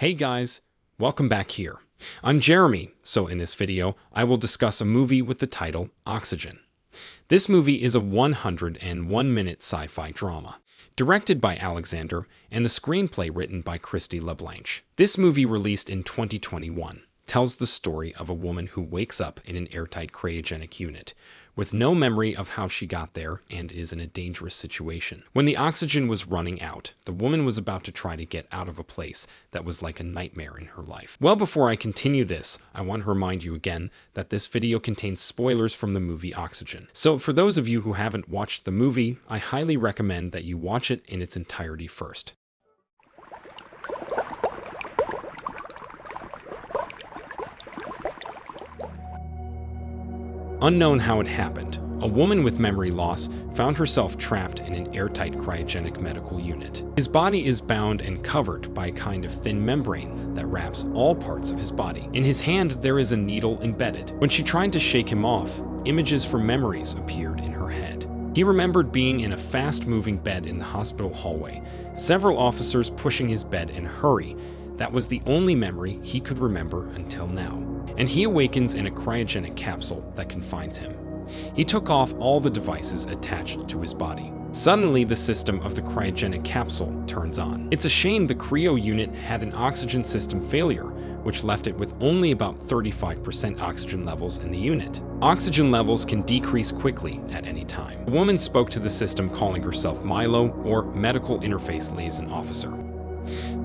Hey guys, welcome back here. I'm Jeremy, so in this video, I will discuss a movie with the title Oxygen. This movie is a 101-minute sci-fi drama, directed by Alexander and the screenplay written by Christy LeBlanche. This movie, released in 2021, tells the story of a woman who wakes up in an airtight cryogenic unit, with no memory of how she got there and is in a dangerous situation. When the oxygen was running out, the woman was about to try to get out of a place that was like a nightmare in her life. Well, before I continue this, I want to remind you again that this video contains spoilers from the movie Oxygen. So for those of you who haven't watched the movie, I highly recommend that you watch it in its entirety first. Unknown how it happened, a woman with memory loss found herself trapped in an airtight cryogenic medical unit. His body is bound and covered by a kind of thin membrane that wraps all parts of his body. In his hand, there is a needle embedded. When she tried to shake him off, images from memories appeared in her head. He remembered being in a fast-moving bed in the hospital hallway, several officers pushing his bed in a hurry. That was the only memory he could remember until now. And he awakens in a cryogenic capsule that confines him. He took off all the devices attached to his body. Suddenly, the system of the cryogenic capsule turns on. It's a shame the cryo unit had an oxygen system failure, which left it with only about 35% oxygen levels in the unit. Oxygen levels can decrease quickly at any time. The woman spoke to the system, calling herself Milo, or Medical Interface Liaison Officer.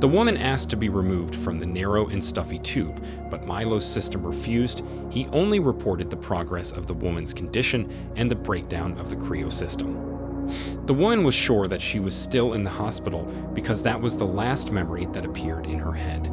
The woman asked to be removed from the narrow and stuffy tube, but Milo's system refused. He only reported the progress of the woman's condition and the breakdown of the cryo system. The woman was sure that she was still in the hospital because that was the last memory that appeared in her head.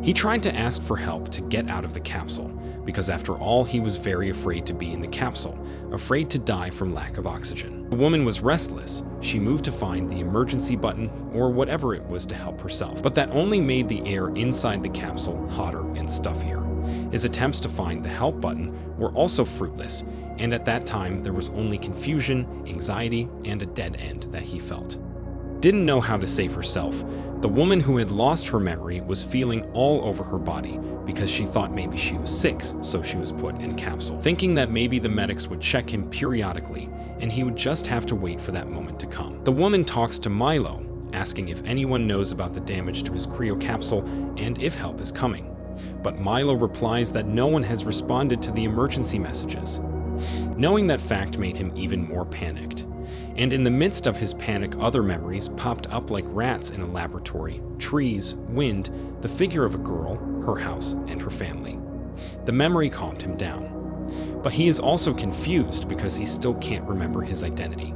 He tried to ask for help to get out of the capsule, because after all, he was very afraid to be in the capsule, afraid to die from lack of oxygen. The woman was restless. She moved to find the emergency button or whatever it was to help herself, but that only made the air inside the capsule hotter and stuffier. His attempts to find the help button were also fruitless, and at that time there was only confusion, anxiety, and a dead end that he felt. Didn't know how to save herself. The woman who had lost her memory was feeling all over her body because she thought maybe she was sick, so she was put in a capsule, thinking that maybe the medics would check him periodically and he would just have to wait for that moment to come. The woman talks to Milo, asking if anyone knows about the damage to his cryo capsule and if help is coming. But Milo replies that no one has responded to the emergency messages. Knowing that fact made him even more panicked. And in the midst of his panic, other memories popped up like rats in a laboratory, trees, wind, the figure of a girl, her house, and her family. The memory calmed him down. But he is also confused because he still can't remember his identity.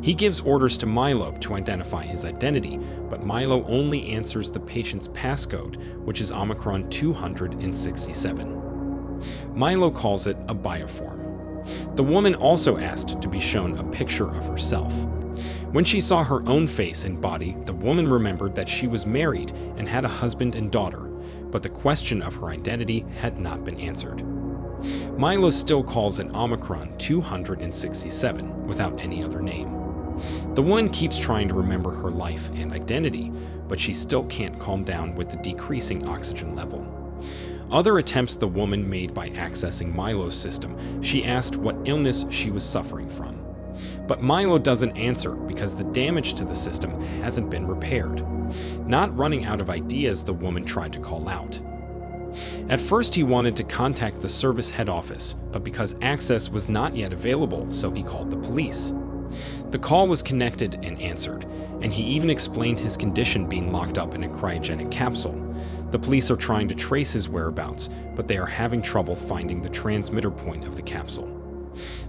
He gives orders to Milo to identify his identity, but Milo only answers the patient's passcode, which is Omicron 267. Milo calls it a bioform. The woman also asked to be shown a picture of herself. When she saw her own face and body, the woman remembered that she was married and had a husband and daughter, but the question of her identity had not been answered. Milo still calls it Omicron 267 without any other name. The woman keeps trying to remember her life and identity, but she still can't calm down with the decreasing oxygen level. Other attempts the woman made by accessing Milo's system, she asked what illness she was suffering from. But Milo doesn't answer because the damage to the system hasn't been repaired. Not running out of ideas, the woman tried to call out. At first, he wanted to contact the service head office, but because access was not yet available, so he called the police. The call was connected and answered, and he even explained his condition being locked up in a cryogenic capsule. The police are trying to trace his whereabouts, but they are having trouble finding the transmitter point of the capsule.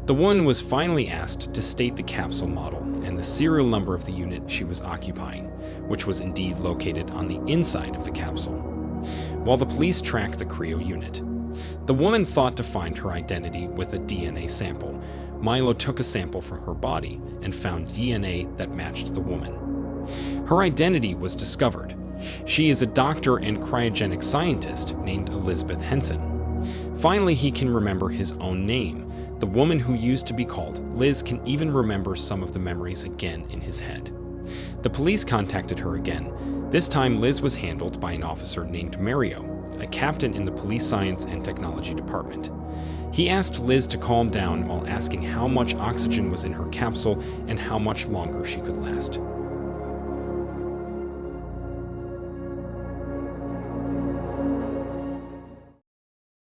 The woman was finally asked to state the capsule model and the serial number of the unit she was occupying, which was indeed located on the inside of the capsule. While the police tracked the cryo unit, the woman thought to find her identity with a DNA sample. Milo took a sample from her body and found DNA that matched the woman. Her identity was discovered. She is a doctor and cryogenic scientist named Elizabeth Henson. Finally, he can remember his own name. The woman who used to be called Liz can even remember some of the memories again in his head. The police contacted her again. This time, Liz was handled by an officer named Mario, a captain in the Police Science and Technology Department. He asked Liz to calm down while asking how much oxygen was in her capsule and how much longer she could last.